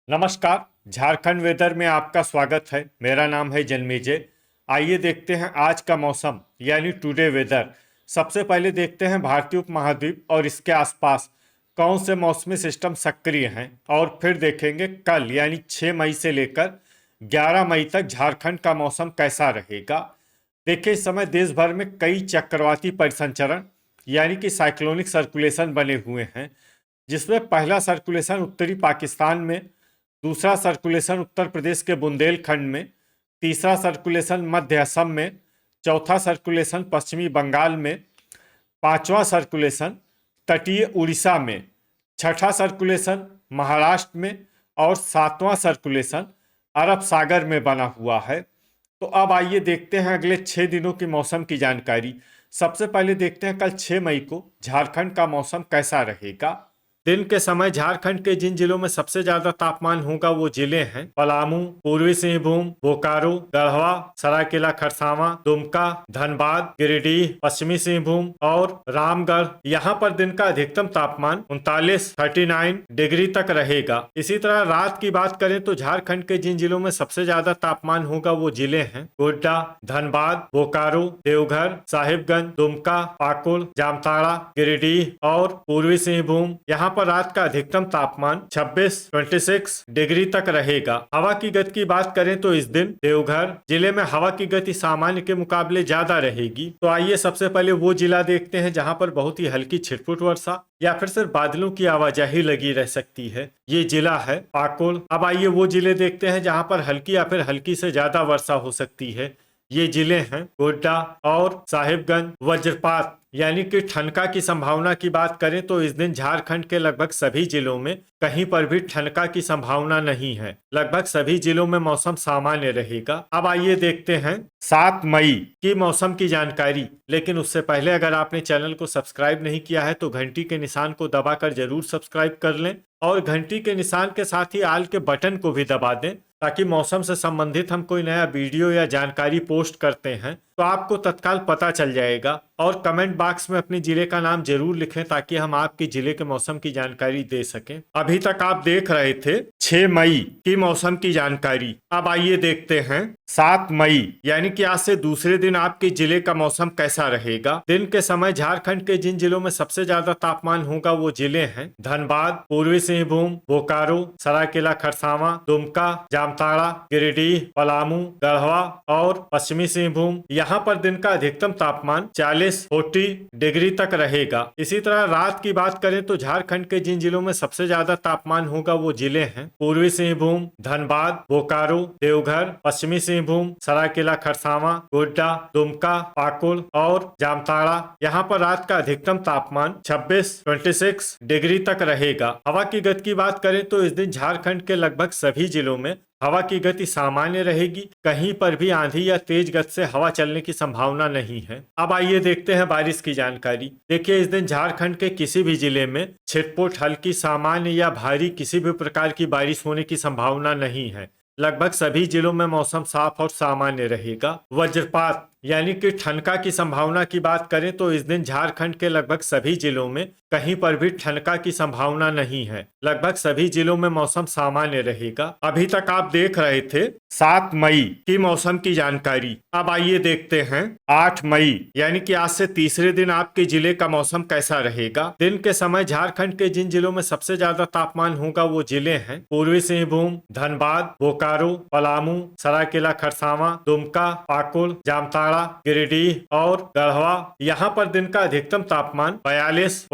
नमस्कार। झारखंड वेदर में आपका स्वागत है। मेरा नाम है जन्मेजय। आइए देखते हैं आज का मौसम यानी टुडे वेदर। सबसे पहले देखते हैं भारतीय उपमहाद्वीप और इसके आसपास कौन से मौसमी सिस्टम सक्रिय हैं, और फिर देखेंगे कल यानी 6 मई से लेकर 11 मई तक झारखंड का मौसम कैसा रहेगा। देखिए, इस समय देश भर में कई चक्रवाती परिसंचरण यानी कि साइक्लोनिक सर्कुलेशन बने हुए हैं, जिसमें पहला सर्कुलेशन उत्तरी पाकिस्तान में, दूसरा सर्कुलेशन उत्तर प्रदेश के बुंदेलखंड में, तीसरा सर्कुलेशन मध्य असम में, चौथा सर्कुलेशन पश्चिमी बंगाल में, पांचवा सर्कुलेशन तटीय उड़ीसा में, छठा सर्कुलेशन महाराष्ट्र में और सातवां सर्कुलेशन अरब सागर में बना हुआ है। तो अब आइए देखते हैं अगले 6 दिनों की मौसम की जानकारी। सबसे पहले देखते हैं कल 6 मई को झारखंड का मौसम कैसा रहेगा। दिन के समय झारखंड के जिन जिलों में सबसे ज्यादा तापमान होगा वो जिले हैं पलामू, पूर्वी सिंहभूम, बोकारो, गढ़वा, सरायकेला खरसावां, दुमका, धनबाद, गिरिडीह, पश्चिमी सिंहभूम और रामगढ़। यहाँ पर दिन का अधिकतम तापमान 39 डिग्री तक रहेगा। इसी तरह रात की बात करें तो झारखंड के जिन जिलों में सबसे ज्यादा तापमान होगा वो जिले हैं गोड्डा, धनबाद, बोकारो, देवघर, साहिबगंज, दुमका, पाकुड़, जामताड़ा, गिरिडीह और पूर्वी सिंहभूम। यहाँ पर रात का अधिकतम तापमान 26 डिग्री तक रहेगा। हवा की गति की बात करें तो इस दिन देवघर जिले में हवा की गति सामान्य के मुकाबले ज्यादा रहेगी। तो आइए सबसे पहले वो जिला देखते हैं जहां पर बहुत ही हल्की छिटपुट वर्षा या फिर सिर्फ बादलों की आवाजाही लगी रह सकती है। ये जिला है पाकुड़। अब आइए वो जिले देखते हैं जहां पर हल्की या फिर हल्की से ज्यादा वर्षा हो सकती है। ये जिले हैं गोड्डा और साहिबगंज। वज्रपात यानी कि ठनका की संभावना की बात करें तो इस दिन झारखंड के लगभग सभी जिलों में कहीं पर भी ठनका की संभावना नहीं है। लगभग सभी जिलों में मौसम सामान्य रहेगा। अब आइए देखते हैं 7 मई की मौसम की जानकारी। लेकिन उससे पहले अगर आपने चैनल को सब्सक्राइब नहीं किया है तो घंटी के निशान को दबाकर जरूर सब्सक्राइब कर लें और घंटी के निशान के साथ ही आल के बटन को भी दबा दें, ताकि मौसम से संबंधित हम कोई नया वीडियो या जानकारी पोस्ट करते हैं तो आपको तत्काल पता चल जाएगा। और कमेंट बॉक्स में अपने जिले का नाम जरूर लिखें ताकि हम आपके जिले के मौसम की जानकारी दे सकें। अभी तक आप देख रहे थे 6 मई की मौसम की जानकारी। अब आइए देखते हैं 7 मई यानी कि आज से दूसरे दिन आपके जिले का मौसम कैसा रहेगा। दिन के समय झारखंड के जिन जिलों में सबसे ज्यादा तापमान होगा वो जिले हैं धनबाद, पूर्वी सिंहभूम, बोकारो, सरायकेला खरसावां, दुमका, जामताड़ा, गिरिडीह, पलामू, गढ़वा और पश्चिमी सिंहभूम। यहाँ पर दिन का अधिकतम तापमान 40 डिग्री तक रहेगा। इसी तरह रात की बात करें तो झारखंड के जिन जिलों में सबसे ज्यादा तापमान होगा वो जिले हैं पूर्वी सिंहभूम, धनबाद, बोकारो, देवघर, पश्चिमी सिंहभूम, सरायकेला खरसावां, गोड्डा, दुमका, पाकुड़ और जामताड़ा। यहाँ पर रात का अधिकतम तापमान 26 डिग्री तक रहेगा। हवा की गति की बात करें तो इस दिन झारखंड के लगभग सभी जिलों में हवा की गति सामान्य रहेगी। कहीं पर भी आंधी या तेज गति से हवा चलने की संभावना नहीं है। अब आइए देखते हैं बारिश की जानकारी। देखिए, इस दिन झारखंड के किसी भी जिले में छिटपुट, हल्की, सामान्य या भारी किसी भी प्रकार की बारिश होने की संभावना नहीं है। लगभग सभी जिलों में मौसम साफ और सामान्य रहेगा। वज्रपात यानी कि ठनका की संभावना की बात करें तो इस दिन झारखंड के लगभग सभी जिलों में कहीं पर भी ठनका की संभावना नहीं है। लगभग सभी जिलों में मौसम सामान्य रहेगा। अभी तक आप देख रहे थे 7 मई की मौसम की जानकारी। अब आइए देखते हैं 8 मई यानी कि आज से तीसरे दिन आपके जिले का मौसम कैसा रहेगा। दिन के समय झारखंड के जिन जिलों में सबसे ज्यादा तापमान होगा वो जिले हैं पूर्वी सिंहभूम, धनबाद, बोकारो, पलामू, सरायकेला खरसावां, दुमका, पाकुड़, जामताड़ा, गिरिडीह और गढ़वा। यहाँ पर दिन का अधिकतम तापमान 42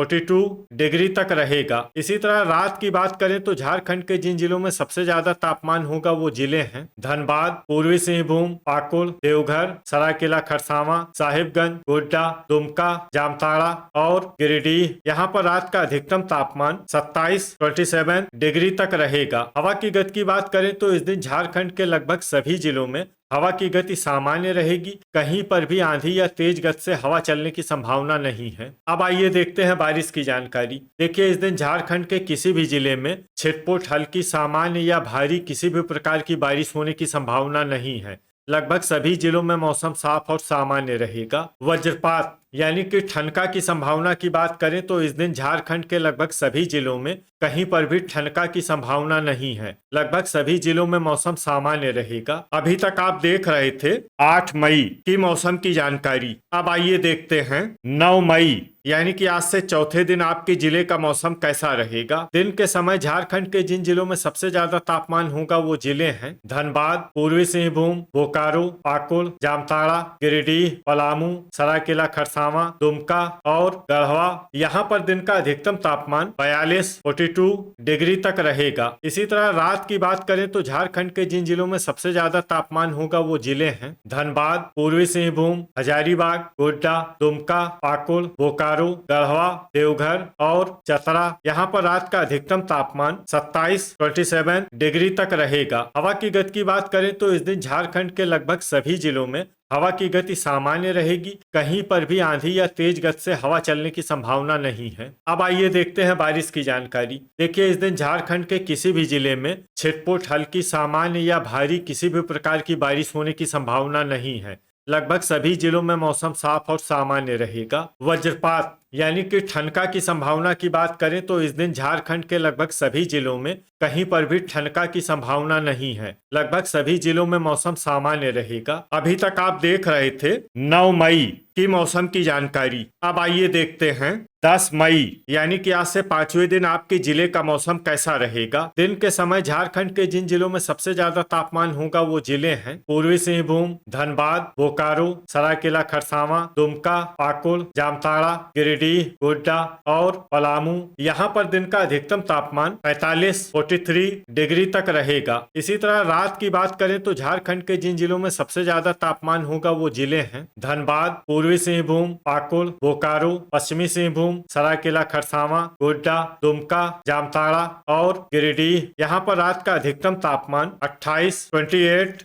डिग्री तक रहेगा। इसी तरह रात की बात करें तो झारखंड के जिन जिलों में सबसे ज्यादा तापमान होगा वो जिले हैं धनबाद, पूर्वी सिंहभूम, पाकुड़, देवघर, सरायकेला खरसावां, साहिबगंज, गोड्डा, दुमका, जामताड़ा और गिरिडीह। यहाँ पर रात का अधिकतम तापमान 27 डिग्री तक रहेगा। हवा की गति की बात करें तो इस दिन झारखंड के लगभग सभी जिलों में हवा की गति सामान्य रहेगी। कहीं पर भी आंधी या तेज गति से हवा चलने की संभावना नहीं है। अब आइए देखते हैं बारिश की जानकारी। देखिए, इस दिन झारखंड के किसी भी जिले में छिटपुट, हल्की, सामान्य या भारी किसी भी प्रकार की बारिश होने की संभावना नहीं है। लगभग सभी जिलों में मौसम साफ और सामान्य रहेगा। वज्रपात यानी कि ठनका की संभावना की बात करें तो इस दिन झारखंड के लगभग सभी जिलों में कहीं पर भी ठनका की संभावना नहीं है। लगभग सभी जिलों में मौसम सामान्य रहेगा। अभी तक आप देख रहे थे 8 मई की मौसम की जानकारी। अब आइए देखते हैं 9 मई यानी कि आज से चौथे दिन आपके जिले का मौसम कैसा रहेगा। दिन के समय झारखंड के जिन जिलों में सबसे ज्यादा तापमान होगा वो जिले हैं धनबाद, पूर्वी सिंहभूम, बोकारो, पाकुड़, जामताड़ा, गिरिडीह, पलामू, सरायकेला खरसावां, दुमका और गढ़वा। यहाँ पर दिन का अधिकतम तापमान 42 डिग्री तक रहेगा। इसी तरह रात की बात करें तो झारखंड के जिन जिलों में सबसे ज्यादा तापमान होगा वो जिले हैं धनबाद, पूर्वी सिंहभूम, हजारीबाग, गोड्डा, दुमका, पाकुड़, बोकारो, गढ़वा, देवघर और चतरा। यहाँ पर रात का अधिकतम तापमान 27 डिग्री तक रहेगा। हवा की गति की बात करें तो इस दिन झारखंड के लगभग सभी जिलों में हवा की गति सामान्य रहेगी। कहीं पर भी आंधी या तेज गति से हवा चलने की संभावना नहीं है। अब आइए देखते हैं बारिश की जानकारी। देखिए इस दिन झारखंड के किसी भी जिले में छिटपुट, हल्की, सामान्य या भारी किसी भी प्रकार की बारिश होने की संभावना नहीं है। लगभग सभी जिलों में मौसम साफ और सामान्य रहेगा। वज्रपात यानी कि ठनका की संभावना की बात करें तो इस दिन झारखंड के लगभग सभी जिलों में कहीं पर भी ठनका की संभावना नहीं है। लगभग सभी जिलों में मौसम सामान्य रहेगा। अभी तक आप देख रहे थे 9 मई की मौसम की जानकारी। अब आइए देखते हैं 10 मई यानी कि आज से 5वें दिन आपके जिले का मौसम कैसा रहेगा। दिन के समय झारखंड के जिन जिलों में सबसे ज्यादा तापमान होगा वो जिले हैं पूर्वी सिंहभूम, धनबाद, बोकारो, सरायकेला खरसावां, दुमका, पाकुड़, जामताड़ा, गिरिडीह, गोड्डा और पलामू। यहाँ पर दिन का अधिकतम तापमान 43 डिग्री तक रहेगा। इसी तरह रात की बात करें तो झारखंड के जिन जिलों में सबसे ज्यादा तापमान होगा वो जिले हैं धनबाद, पूर्वी सिंहभूम, पाकुड़, बोकारो, पश्चिमी सिंहभूम, सरायकेला खरसावां, गोड्डा, दुमका, जामताड़ा और गिरिडीह। यहाँ पर रात का अधिकतम तापमान 28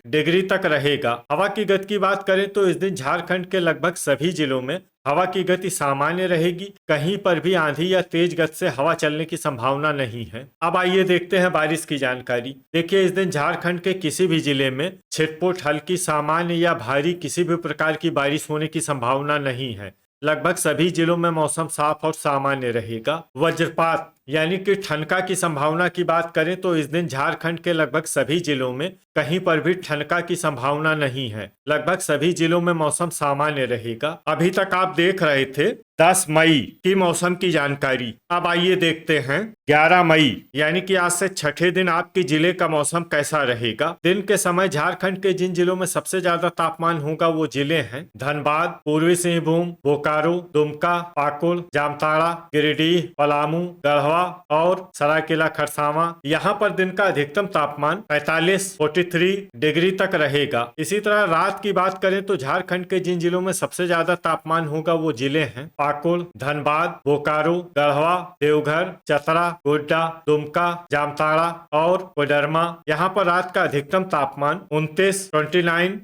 डिग्री तक रहेगा। हवा की गति की बात करें तो इस दिन झारखंड के लगभग सभी जिलों में हवा की गति सामान्य रहेगी। कहीं पर भी आंधी या तेज गति से हवा चलने की संभावना नहीं है। अब आइए देखते हैं बारिश की जानकारी। देखिए इस दिन झारखंड के किसी भी जिले में छिटपुट, हल्की, सामान्य या भारी किसी भी प्रकार की बारिश होने की संभावना नहीं है। लगभग सभी जिलों में मौसम साफ और सामान्य रहेगा। वज्रपात यानी कि ठनका की संभावना की बात करें तो इस दिन झारखंड के लगभग सभी जिलों में कहीं पर भी ठनका की संभावना नहीं है। लगभग सभी जिलों में मौसम सामान्य रहेगा। अभी तक आप देख रहे थे 10 मई की मौसम की जानकारी। अब आइए देखते हैं 11 मई यानी कि आज से छठे दिन आपके जिले का मौसम कैसा रहेगा। दिन के समय झारखंड के जिन जिलों में सबसे ज्यादा तापमान होगा वो जिले हैं धनबाद, पूर्वी सिंहभूम, बोकारो, दुमका, पाकुड़, जामताड़ा, गिरिडीह, पलामू, गढ़वा और सरायकेला खरसावां। यहाँ पर दिन का अधिकतम तापमान 43 डिग्री तक रहेगा। इसी तरह रात की बात करें तो झारखंड के जिन जिलों में सबसे ज्यादा तापमान होगा वो जिले हैं पाकुड़, धनबाद, बोकारो, गढ़वा, देवघर, चतरा, गोड्डा, दुमका, जामताड़ा और कोडरमा। यहाँ पर रात का अधिकतम तापमान 29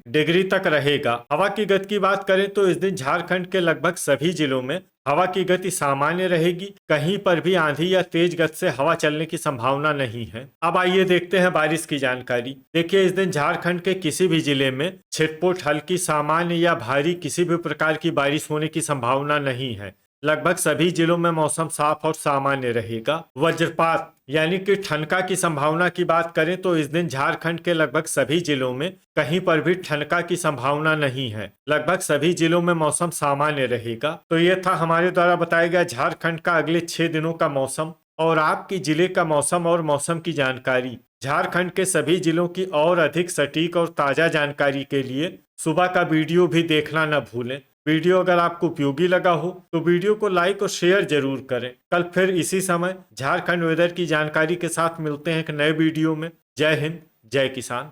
डिग्री तक रहेगा। हवा की गति की बात करें तो इस दिन झारखंड के लगभग सभी जिलों में हवा की गति सामान्य रहेगी। कहीं पर भी आंधी या तेज गति से हवा चलने की संभावना नहीं है। अब आइए देखते हैं बारिश की जानकारी। देखिए इस दिन झारखंड के किसी भी जिले में छिटपुट, हल्की, सामान्य या भारी किसी भी प्रकार की बारिश होने की संभावना नहीं है। लगभग सभी जिलों में मौसम साफ और सामान्य रहेगा। वज्रपात यानी कि ठनका की संभावना की बात करें तो इस दिन झारखंड के लगभग सभी जिलों में कहीं पर भी ठनका की संभावना नहीं है। लगभग सभी जिलों में मौसम सामान्य रहेगा। तो ये था हमारे द्वारा बताया गया झारखंड का अगले 6 दिनों का मौसम और आपके जिले का मौसम और मौसम की जानकारी। झारखंड के सभी जिलों की और अधिक सटीक और ताजा जानकारी के लिए सुबह का वीडियो भी देखना न भूलें। वीडियो अगर आपको उपयोगी लगा हो तो वीडियो को लाइक और शेयर जरूर करें। कल फिर इसी समय झारखंड वेदर की जानकारी के साथ मिलते हैं एक नए वीडियो में। जय हिंद, जय किसान।